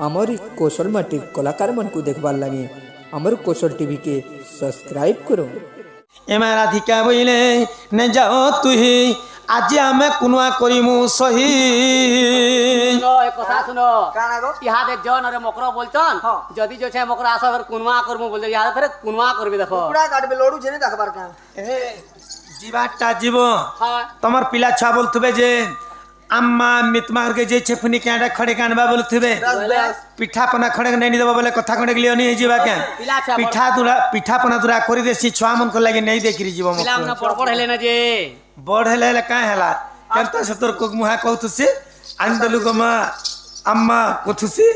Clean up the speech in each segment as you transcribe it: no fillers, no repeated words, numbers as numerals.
आमर कौशल माटिर कलाकार मन को देखबार लगे आमर कौशल टीवी के सब्सक्राइब करो। एमा राधिका बोले ने जाओ तुही आज आमे कुनुआ करिमु सही सुनो एक कथा सुनो काना गो यहाँ देख जन अरे मकरो बोलचन जदी जो छे मकरो आसा फिर कुनवा करमु बोल यहाँ फिर कुनवा करबे देखो कुड़ा काटबे लोडू छे ने देखबार का ए जीवाटा जीव हां तमर पिला छा बोलथबे जे अम्मा मितमार के जे छेफनी कांडा खड़े कानबा बोलथबे पिठा पना खड़े नहीं देबो बोले कथा खड़े लियो नहीं जीवा के पिठा पना दुरा करी देसी छुआ मन को लागे नहीं देखि जीव पिला मन पड़पड़ हेले न जे बड़ हेले का हेला केनता से तोर को मुहा कहतुसी आंदलु गमा अम्मा कथुसी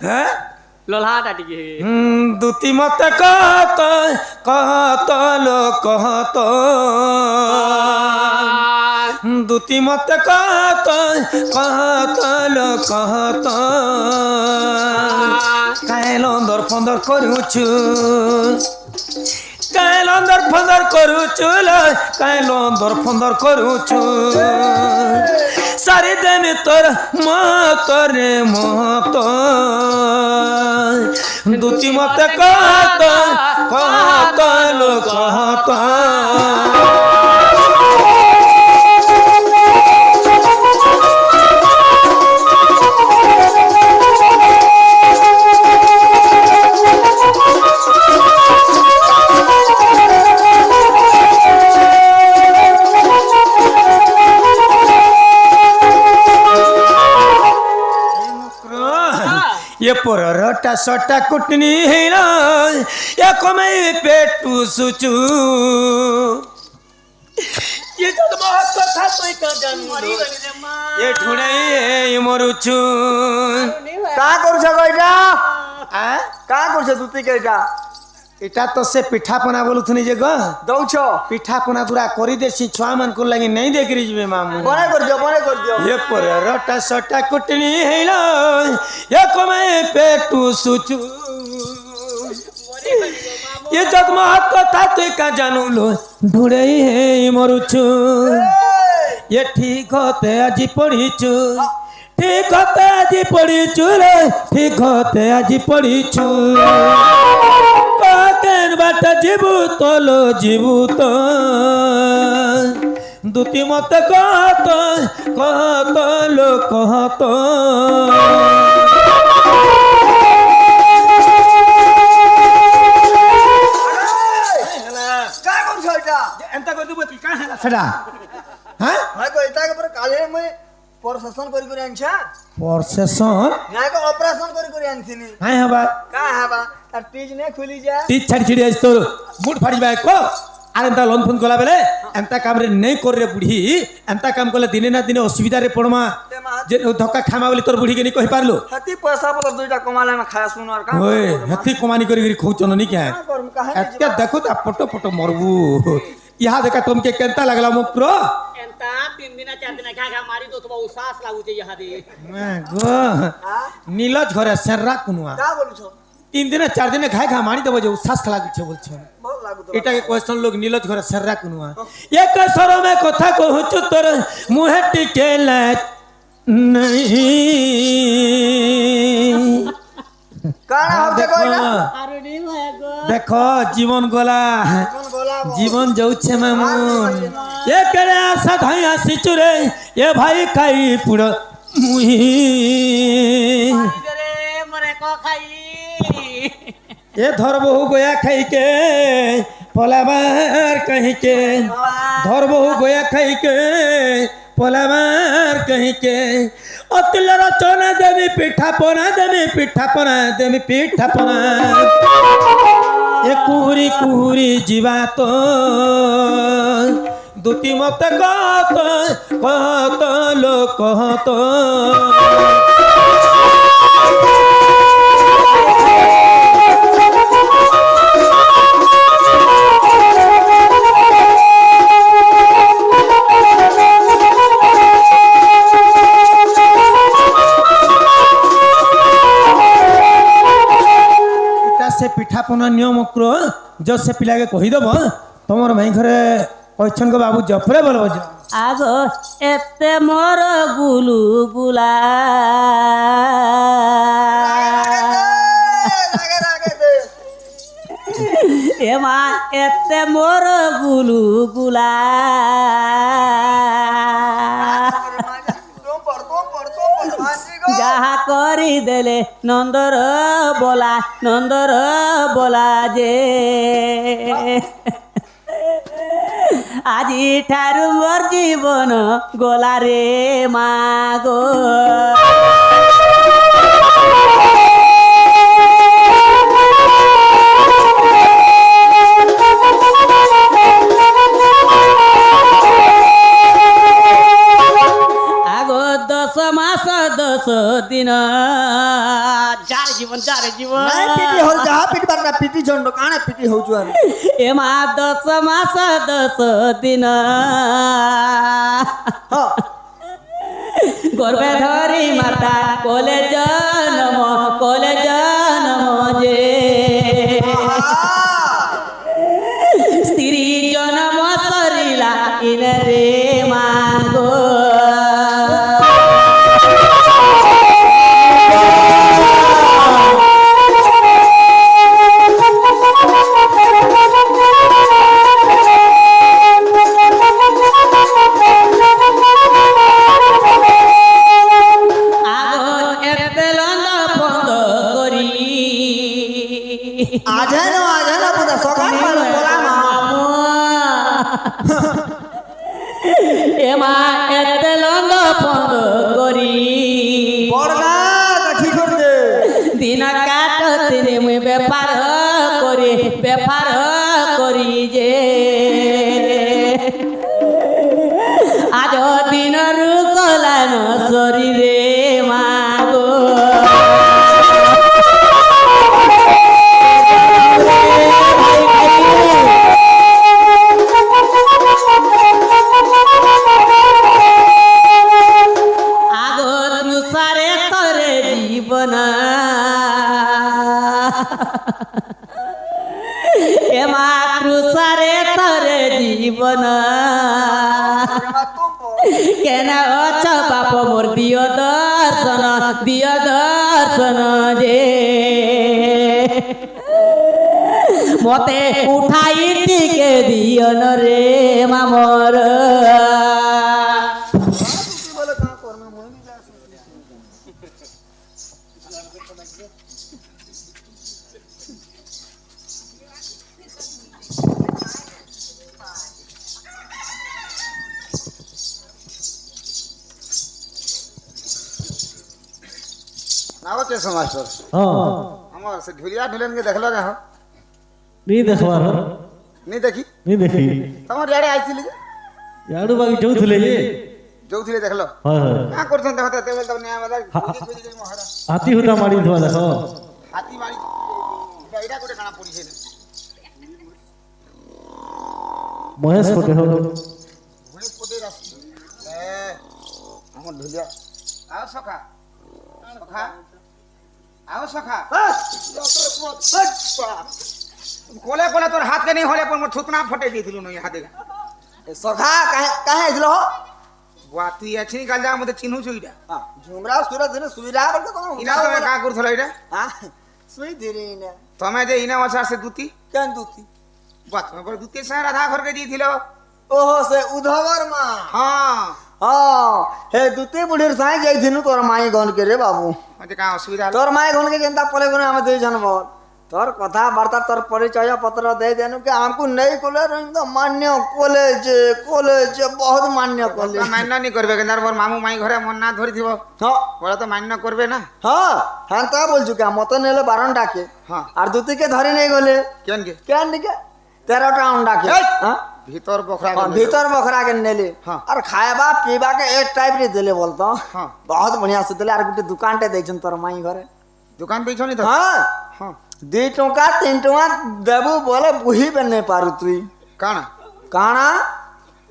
हैं लोल्हा टाटी के दुती मत कहत लो कहत दुती मत कहत लो कहत काहे लंदर फंदर करूछु काहे लंदर फंदर करूछु काहे लंदर फंदर करूछु सारी देमी तोर मत रे मत दुती मत कहत लो कहत ये पोरटा सटा कुटनी है ना या कमई पेटू सुचू ये जब बहुत कथा तो का जान ये ढूंढे ये मरुचू का करू छ गइटा आ का करू छ दुती केटा एटा तो से पिठा पना बोलुथनी जे ग दउ छ पिठा पना दुरा करी देसी छुआ मन को लगी नहीं देखरी जबे मामू बने कर दियो ये पोरटा सटा कुटनी है ना ये कमई पेटू सुचू ये जब महत कथा तो का जानू लो ढूंढे है मरुचु ये ठीक होते आज पढ़ीचु ठीक होते आज पढ़ीचु रे ठीक होते आज पढ़ीचु काकेन बाट जीवू तो लो जीवू तो दुती मत कहत लो कहत का करू छ एटा एंता को दुबो की का हला छडा हां हाय को एटा के पर काले में प्रशासन करी आनछा प्रोसेसन ना को ऑपरेशन करी आनथिनी हाय हबा का हबा तार टीज ने खुली जा ती छाड़ी छाड़ी आइस तोर बुट फाड़ी बाय को आर एंता लोन फोन कोला बेले एंता काम रे नहीं कर रे बुढ़ी एंता काम कोले दिने ना दिने असुविधा रे पड़मा जे धक्का खामा बोली तोर बुढ़ी के नहीं कहि पारलो हती पैसा पर दुईटा कमाले में खाया सुन और का ओए हथी कमानी करी खोचन नहीं क्या करम काहे एत्ते देखो ता पटो पटो मरबू यहाँ देखा तुमके केंता लगला मुक्रो एंता 3 दिन 4 दिन खा मारी दो तो उसास लागु जे यहाँ दे मैं गो नीलज घरे सररा कुनुआ का बोलू छ 3 दिन 4 दिन खाय खा मारी देबो जे उसास लागु छे बोल छ बहुत लागू तो एटा के क्वेश्चन लोग नीलज घरे सररा कुनुआ एक सरो में कथा कहूछु तोर मुहे टिकेला नहीं काना हो जे कोइला अरे नी होय गो देखो जीवन गोला कौन बोला जीवन जाऊे मामून ये करे आशा धाई आसी चुरे ये भाई खाई पुड़ मुही रे मरे को खाई ये धर बहु गोया खाई के पलाबार कहीं के धर बहु गोया खाई के पलाबार कहीं के अतिल रचना देवी पिठा पना देवी पिठा पना ये कुहरी कुहरी जीवा तो दुती मत कहत लो कहत से पिठा पना नियम क्रो जो से पिला के कहीदेव तुम भाई घरे कहन को बाबू जफरे बोल आगो एते मोर गुलु गुला মা এতে মোর গুলু গুলা যাহা করি দেলে নন্দর বলা যে আজি ঠারু মোর জীবন গোলা রে মা গো দশ মাস 10 দিন যার জীবন নাই পিটি হল যাহা পিটবার না পিটি জন্ড কানে পিটি হউଛୁ আর এ মা 10 মাস 10 দিন হ্যাঁ গর্ভে ধরি মাতা কোলে জন্ম যে স্ত্রী জন্ম সরিলা ইনে রে মা গো আজেনো পুরা সকাল পালো বলা মা এমা এতে লঙ্গ পন্দ করি বড়গা কাঠি করতে দিন কাট তিনে মুই বেপার করি যে আজ দিনরু কলান শরীরে মা গো এ মাতৃসারে তরে জীবন কেন অছ বাপ মোর দিও দর্শন যে মতে উঠাই টিকে দিও রে মামর নাও কেস মাস্টার হ্যাঁ আমার সে ঢুলিয়া ঢুলেন কে দেখলো না নি দেখবার নি দেখি তোমার ইয়াড়ে আইছিলি যে ইয়াড়ু বাকি যাଉଥିଲେ ଯେ ଯୋଉଥିଲେ ଦେଖିଲ হয় হয় କା କରୁଛନ୍ତି ଦେଖ ତେବେ ତ ନିଆ ମଦା ଖୋଜି ଖୋଜି ମହାରା ହାତୀ ହୁତା ମାରି ଥିବା ଦେଖ ହାତୀ ମାରି ଏଇଟା ଗୋଟେ କାଣା ପଡିছে ମହେଶ କୋଟେ ହୋ ଘୁଣି ପଟେ ରାସ୍ତି ଏ ଆମ ଢୁଲିଆ ଆଉ ସଖା आओ सखा कोले कोले तोर हाथ के नहीं होले पर मोर थुतना फटे दिथिलु न हाथ देगा सखा काहे आइलो हो बाती अछि निकाल जा मते चिन्हु छु इडा हां झुमरा सुरा दिन सुइरा बल तो इना तो का करथला इडा हां सुई दिरी इना तमे जे इना वसा से दूती केन दूती बात में पर दूती से राधा घर के दिथिलो ओहो से उधवर मां हां हां हे दूती बुढ़ीर साई जाइथिनु तोर माई गन के रे बाबू मते का असुविधा तोर माई गन के केनता पले गन हम दे जनबो तोर कथा वार्ता तोर परिचय पत्र दे देनु के हमको नहीं कोले रंग मान्य कॉलेज बहुत मान्य कॉलेज मान्य नहीं करबे के मोर मामू माई घरे मन ना धरि थिबो हां बोला तो मान्य करबे ना हां हां ता बोल चुका मत नेले 12 डाके हां और दूती के धरि नहीं गले केन के 13 टा अंडा के हां भीतर बखरा के नेले हाँ। और खाएबा पीबा के एक टाइप रे देले बोलतो हाँ। बहुत बढ़िया से देले और गुटे दुकान टे दैछन तोर माई घरे दुकान बेचो नहीं तो हां हां 2 टका 3 टका देबू बोले बुही बन नहीं पारु तुई काना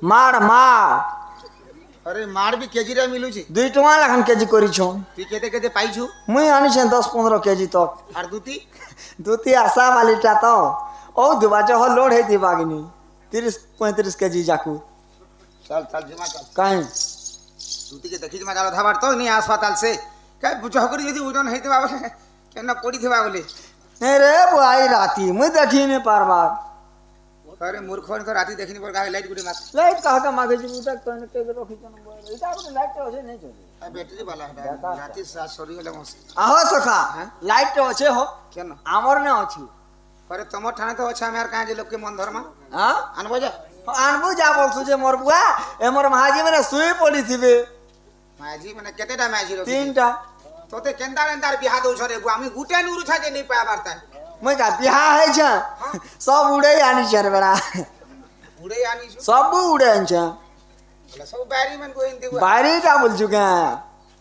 मार अरे मार भी केजी रे मिलु छी 2 टका लखन केजी करी छौ तू केते पाई छु मुई आनी छ 10-15 केजी तक और दूती आशा वाली टा तो ओ दुबाजो हो लोड है दिबागनी 30-35 केजी जाकू चल जिमा चल काहे दूती के देखि जिमा जालो धाबार तो नहीं अस्पताल से काय बुझो करी यदि उडन हेते बाबा केना पड़ी थेबा बोले ए रे बुआई राती मुई देखि ने पार बार আরে মূর্খ তো রাতি দেখিনি পর গায়ে লাইট গুড়ি মার লাইট কাহাকে মাগে ଯିବୁ ତା ତને କେବେ ରଖିଛ ଏଇଟା ଗୋଟେ ଲାଇଟ୍ ଅଛି ନାଇଁ ଚলে আর ব্যাটারি বালা হডা রাতি সরি গলে মস আহো সখা লাইট আছে হো কেন আমার না ଅଛି আরে তোমার ঠানে তো আছে আমি আর কাজ লোককে মন ধর্মা হ্যাঁ আনবো যা আনবু যা বলছু যে মোর বুয়া এমর মাঝি মানে শুই পড়িছিবে মাঝি মানে কেতেটা মাঝি রকি তিনটা তোতে কেন্দার এন্দার বিহা দউছ রে বু আমি গুটে নুরু ছাকে নেই পাবার তাই মই কা বিহা হইছ সব উড়ে আনিছ রে বড়া উড়ে আনিছু সব উড়ে আনিছ বলে সব বাইরি মান কইন দিবু বাইরেটা বলছু কা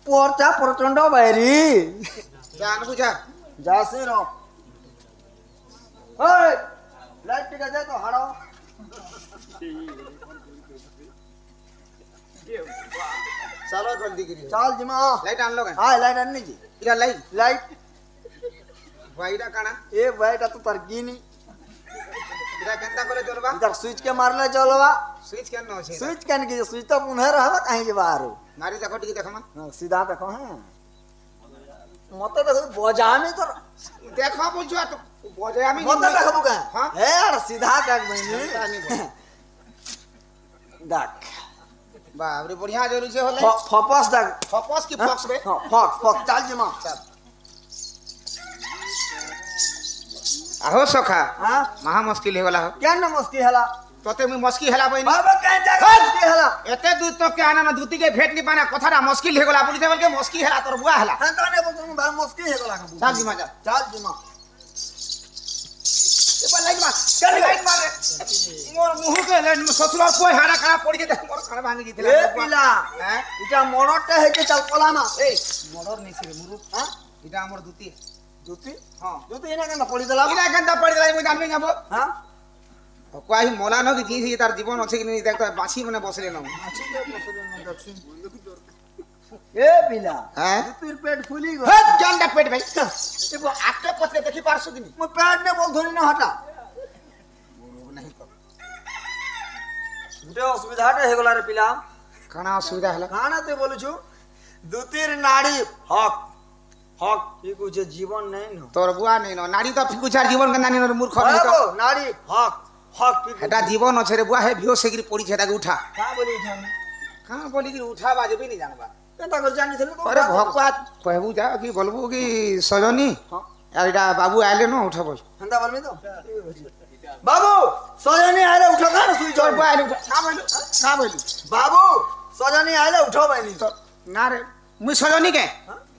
পরচা প্রচন্ড বাইরি জান বুঝা যাসি র ওই লাইট টিকা দে তো হাড়ো চলো জলদি করি চল জিমা লাইট আনলো কেন হাই লাইট আনি জি ইরা লাইট লাইট বাইরা কানা এ ভাইটা তো তার গিনি ইরা কেনতা করে জ্বলবা इधर स्विच के मारले चलवा সুইচ কেন আছে स्विच कन के स्विच तो पुनः रहबा कहीं जे बाहर মারি দেখো টিকে দেখো মা सीधा देखो हैं मत देखो बजाने तो দেখো বলছো তো বজে আমি मत देखो का हाँ? है यार सीधा देख बनी देख বাবরে বড়িয়া জরুরি হলে फपस देख ফপস কি ফক্স বে हां फक फक चल जे मां আহো সখা हां মহা মুশকিল হয়ে গলা क्या न मुश्किल हला তোতে মুই মুশকিল হেলা বইনি बाबा कह जाएगा मुश्किल हला এতে দূর তো কে আনা দুতি কে ভেট নি পানা কথাটা মুশকিল হয়ে গলা বলি দেবল কে মুশকিল হেলা তোর বুয়া হেলা हां तो ने बोल तुम भाई मुश्किल है गला চাল জি মাজা चल जे मां এবার লাইট মার চল লাইট মারে মোর মুহ কে লাইট শ্বশুর কই হারা কানা পড়ি গে দেখ মোর কানা ভাঙি দিতলা ए पिला হ্যাঁ इटा मोड़टा है के चल पला ना এই মডর নিছি রে মুরু हां এটা আমার দুতি জুতি হ্যাঁ জুতি এনে কেন পড়ি দিলাম ইরা কেনতা পড়ি দিলাই মুই জানবি যাবো হ্যাঁ কই মোলা ন কি জি তার জীবন আছে কি নি দেখ তো বাঁচি মানে বসলে না এ পিলা হ্যাঁ জুতির পেট ফুলি গো হট জন্ডা পেট ভাই এব আটকে পথে দেখি পারছো কি নি মই পেট নে বল ধরি না হটা নাই তো গুটে অসুবিধাটা হে গলা রে পিলা কানা অসুবিধা হলা কানা তে বলছু দুতির নাড়ি হক হক কি কুছে জীবন নাই ন তোর বুয়া নেই না নারী তো ফিকুচার জীবন কে নানি মূর্খ নেই তো বাবু নাড়ি হক হক কি এটা জীবন আছে রে বুয়া হে ভিও সেগিরি পড়িছে তাকে উঠা কা বলি ঠানি কাঁ বলি কি উঠা বাজবে নি জানবা কেনটা করে জানি থলে তো আরে ভগবান কহবু যা কি বলবু কি সজনী আর এটা বাবু আইলে না উঠা বল হন্দা বলমি তো বাবু সজনী আইলে উঠো কান সুই তোর জল বুয়া আইলে উঠা কা বলি বাবু সজনী আইলে উঠো বাইনি তো না রে মুই সজনী কে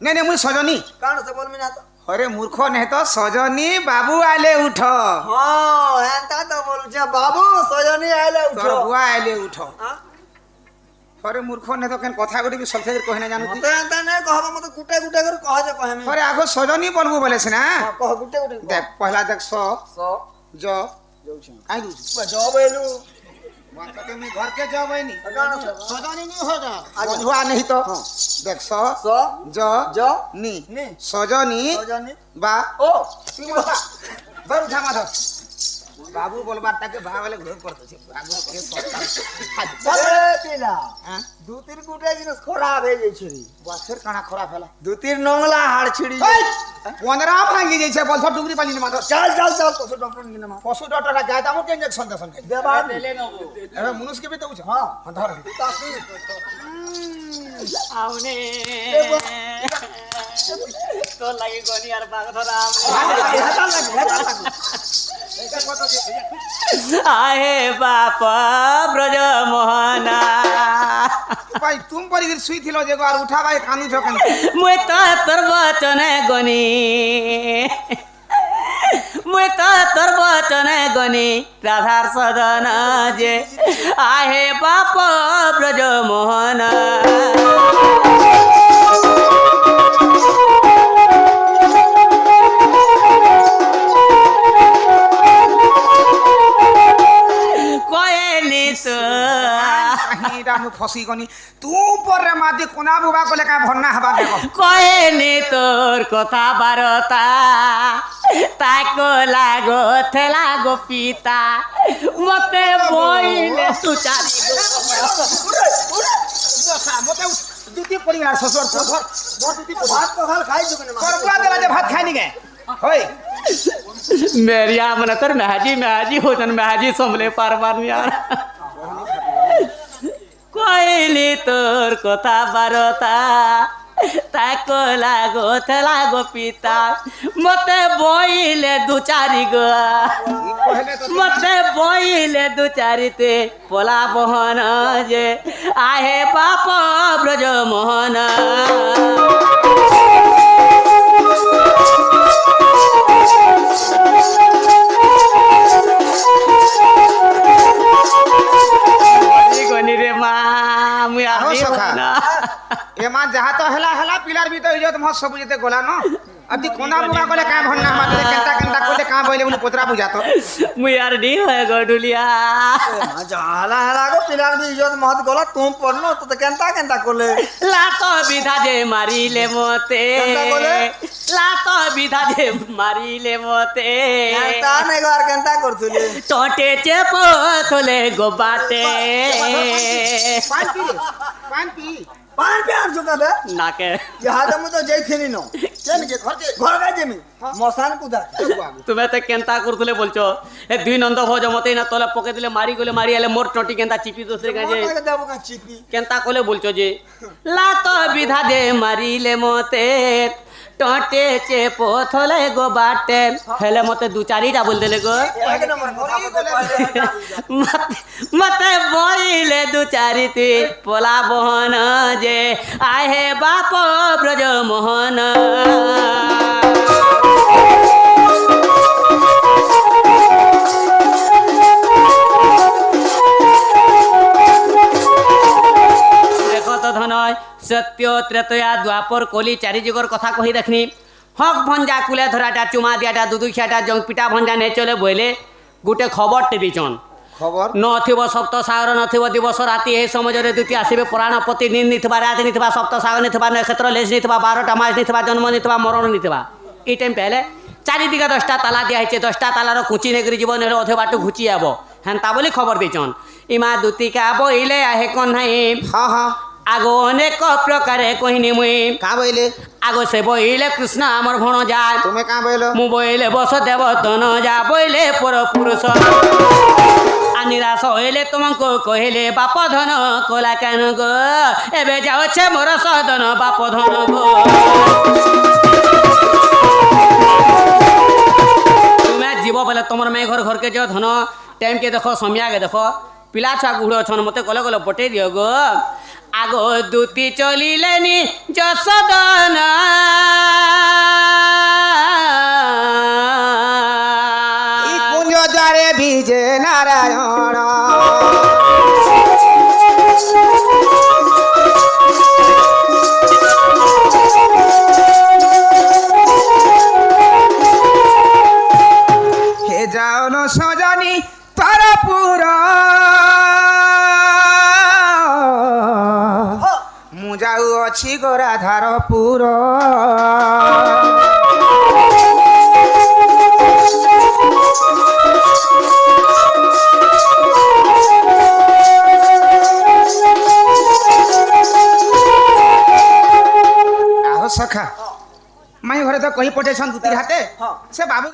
নে নে মুই সজনী কান সে বলমি না তো अरे मूर्ख नहीं तो सजनी बाबू आले उठ हां एंता तो बोलछे बाबू सजनी आइले तोर उठो बुआ आले उठ हां अरे मूर्ख नहीं तो केन कथा गुडी भी सलखे कहि ना जानू मते एंता ने कहबो मते गुटे गुटे कर कह जे कहे में अरे आगो सजनी बोलबो बोले से ना हां कह गुटे गुटे देख पहला देख सो सो जो जोछ आई दू जब एलु माता के मी घर के जब नहीं कान से सजनी नहीं होगा बुझवा नहीं तो देख सो सो जो जो नी नी सजनी सजनी बा ओ की बोलता बर उठा माधव बाबू बोलबार ताके भा वाले घर करते छे बाबू के सत्ता ए पिला हां दू तीन गुटे जिनिस खराब हे जाय छरी बाछर काना खराब होला दू तीन नंगला हाड़ छिड़ी 15 भांगी जाइছে বলছ ডুবরি পালি মাধব चल चल चल पशु डॉक्टर ने मा পশু ডক্টর গায় তামর কে ইনজেকশন দেছন খাই देबा দেলে নবো এবে মনুষ কে বেতে উছ हां ধর तासी আউনে তো লাগি গনি আর বাগ ধরা हेता लग आहे बाप ब्रज मोहना ভাই তুম পরি গির সুই থিলো যে আর উঠা ভাই কানু ঝকন मुई तो तोर वचन गनी मुई तो तोर वचन गनी राधार सदन जे आहे बाप ब्रज मोहना এটা মু ফসি গনি তু পরে মাদি কোনা বুবা কলে কা ভন্না হবা দেখো কয়েনি তোর কথা বারতা তাকো লাগো থেলা গো পিতা মতে বইলে সুচারি মতে দুটি পরি গলা শ্বশুর ঘর দুটি भात तो खाल खाई चुके ने তোর বুয়া দেলা যে ভাত খাইনি গে হই मेरिया मन तर महजी होतन महजी संभले पारबार यार কইলি তোর কথা বারতা তাকো লাগো পিতা মতে বইলে দু চারি গো মতে বইলে দু চারিতে পলা বহন যে আহে বাপ ব্রজ মোহন গনি রে মা মুই আহি না এমা যাহা তো হেলা পিলার ভিতর ইজত মহ সব যেতে গলা ন আদি কোনা বুড়া কলে কাম ভন্না মাতে কেনতা কইলে কাম বইলে বলে পতরা বুঝাতো মুই আর ডি হয়ে গডুলিয়া हाला हाला को पिलार भी इज्जत मत गला तुम पढ़नो तो केनता केनता कोले লাত বিধা যে মারিলে মতে কেনতা কলে? লাত বিধা যে মারিলে মতে केनता ने एक बार केनता करथुले टोटे चेप थोले गोबाटे পান পি পান পি पान पे आर जुका बे नाके जहाज में तो जैथिनी नो केन के घर का जमी मसान कुदा তুমি তো কেনতা করতুলে বলছো এ দুই নন্দ ভোজ মতে না তলে পকে দিলে মারি গলে মারি আলে মোর টটি কেনতা চিপি দোসরে কাজে मोटा के देबो का चिपी কেনতা কলে বলছো যে লাত বিধা যে মারিলে মতে टोटे चेप थोले गोबाटे हेले मते दू चारिटा बोल देले गो एक नंबर मोटा को पहले मते बोइले दू चारिती पोला बहन जे आहे बाप ब्रज मोहन देखो तो धनय सत्य त्रेतया द्वापर कली चारि जुगर कथा कही देखनी हक भंजा कुले धराटा चुमा दियाटा दुदुखियाटा जंग पिटा भंजा ने चले बोले गुटे खबर टे दिचन खबर नथिब सप्त सागर नथिब दिवस राति ए समजरे द्वितीय आसीबे पुराण पति दिन निथबा राति निथबा सप्त सागर निथबा नक्षत्र लेस निथबा 12टा मास निथबा जन्म निथबा मरण निथबा ई टाइम पहले चारि दिगा 10टा ताला दिया है 10टा तालार कुची नेगरी जीवन ने अधे बाटू घुची आबो हेंता बोली खबर दिचन इमा दुतिका बोइले आहे कोन नाही हां हां आगो अनेक प्रकारे कहनी मुई का बइले आगो से बोइले कृष्ण आमर भण जाय তুমি কা বইলো मु बोइले बसुदेव तन जा बोइले पर पुरुष निराश होइले तुमको कहले बाप धन कोला कान गो एबे जाओ मोर सदन बाप धन गो तुम्हें जीव बोले तुम मैं घर घर के जो धन टाइम के देखो समय के देखो पिला छुआ गुड़ छन मत कले कले बटे दियो गो आगो दूती चलिलेनी जसदन ই কুঞ্জ দ্বারে বিজে নারায়ণ হে যাও ন সজনী তারাপুর মু যাও অছি গো রাধারপুর আহ সখা মাই ঘরে তো কহি পঠাইছন দুতির হাতে সে বাবু